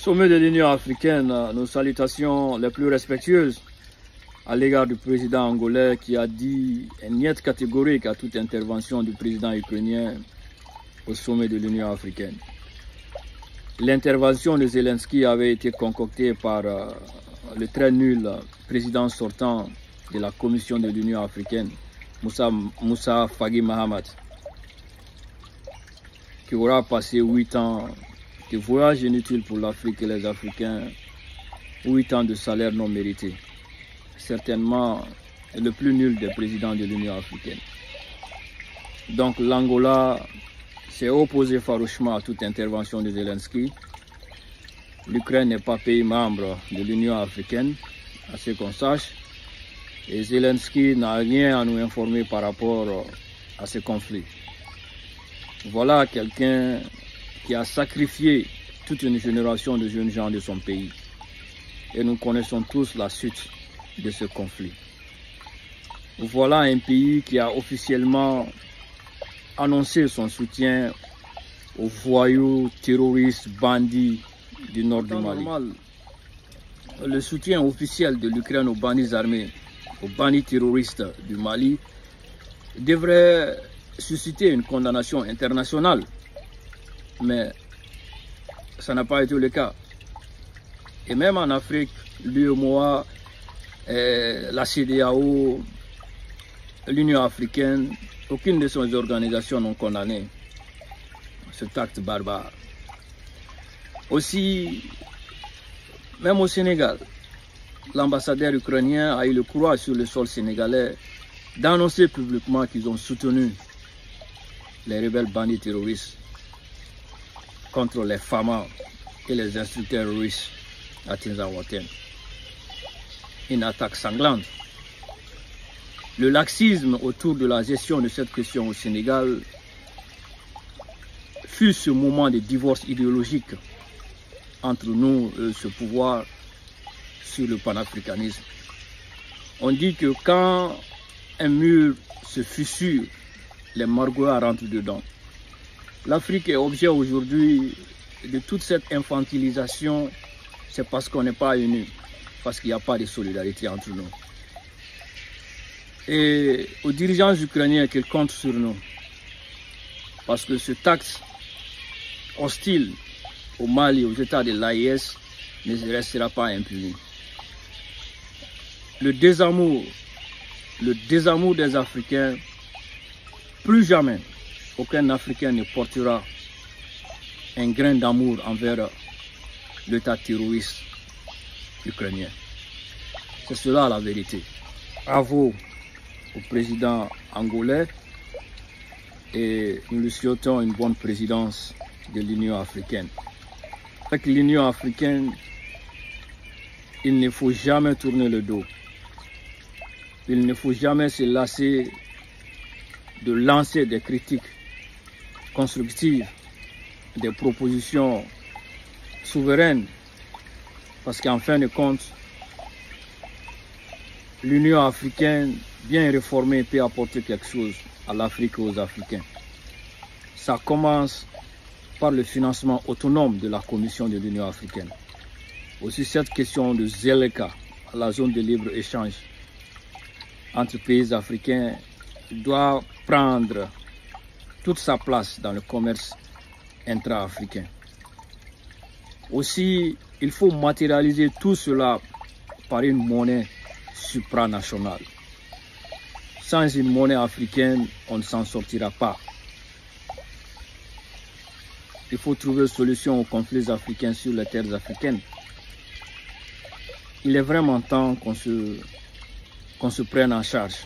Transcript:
Sommet de l'Union africaine, nos salutations les plus respectueuses à l'égard du président angolais qui a dit un niet catégorique à toute intervention du président ukrainien au sommet de l'Union africaine. L'intervention de Zelensky avait été concoctée par le très nul président sortant de la Commission de l'Union africaine, Moussa Faki Mahamat, qui aura passé 8 ans de voyage inutile pour l'Afrique et les Africains, 8 ans de salaire non mérité. Certainement le plus nul des présidents de l'Union africaine. Donc l'Angola s'est opposé farouchement à toute intervention de Zelensky. L'Ukraine n'est pas pays membre de l'Union africaine, à ce qu'on sache. Et Zelensky n'a rien à nous informer par rapport à ce conflit. Voilà quelqu'un qui a sacrifié toute une génération de jeunes gens de son pays. Et nous connaissons tous la suite de ce conflit. Voilà un pays qui a officiellement annoncé son soutien aux voyous, terroristes, bandits du nord du Mali. Le soutien officiel de l'Ukraine aux bandits armés, aux bandits terroristes du Mali, devrait susciter une condamnation internationale. Mais ça n'a pas été le cas. Et même en Afrique, l'UEMOA, la CEDEAO, l'Union africaine, aucune de ces organisations n'ont condamné cet acte barbare. Aussi, même au Sénégal, l'ambassadeur ukrainien a eu le courage sur le sol sénégalais d'annoncer publiquement qu'ils ont soutenu les rebelles bandits terroristes contre les FAMA et les instructeurs russes à Tinzaouaten. Une attaque sanglante. Le laxisme autour de la gestion de cette question au Sénégal fut ce moment de divorce idéologique entre nous et ce pouvoir sur le panafricanisme. On dit que quand un mur se fissure, les margots rentrent dedans. L'Afrique est objet aujourd'hui de toute cette infantilisation, c'est parce qu'on n'est pas unis, parce qu'il n'y a pas de solidarité entre nous. Et aux dirigeants ukrainiens qu'ils comptent sur nous, parce que ce taxe hostile au Mali, aux États de l'AES, ne restera pas impuni. Le désamour des Africains, plus jamais aucun Africain ne portera un grain d'amour envers l'État terroriste ukrainien. C'est cela la vérité. Bravo au président angolais et nous lui souhaitons une bonne présidence de l'Union africaine. Avec l'Union africaine, il ne faut jamais tourner le dos. Il ne faut jamais se lasser de lancer des critiques constructives, des propositions souveraines, parce qu'en fin de compte, l'Union africaine, bien réformée, peut apporter quelque chose à l'Afrique et aux Africains. Ça commence par le financement autonome de la Commission de l'Union africaine. Aussi cette question de ZLECA, la zone de libre-échange entre pays africains, doit prendre toute sa place dans le commerce intra-africain. Aussi, il faut matérialiser tout cela par une monnaie supranationale. Sans une monnaie africaine, on ne s'en sortira pas. Il faut trouver une solution aux conflits africains sur les terres africaines. Il est vraiment temps qu'on se prenne en charge.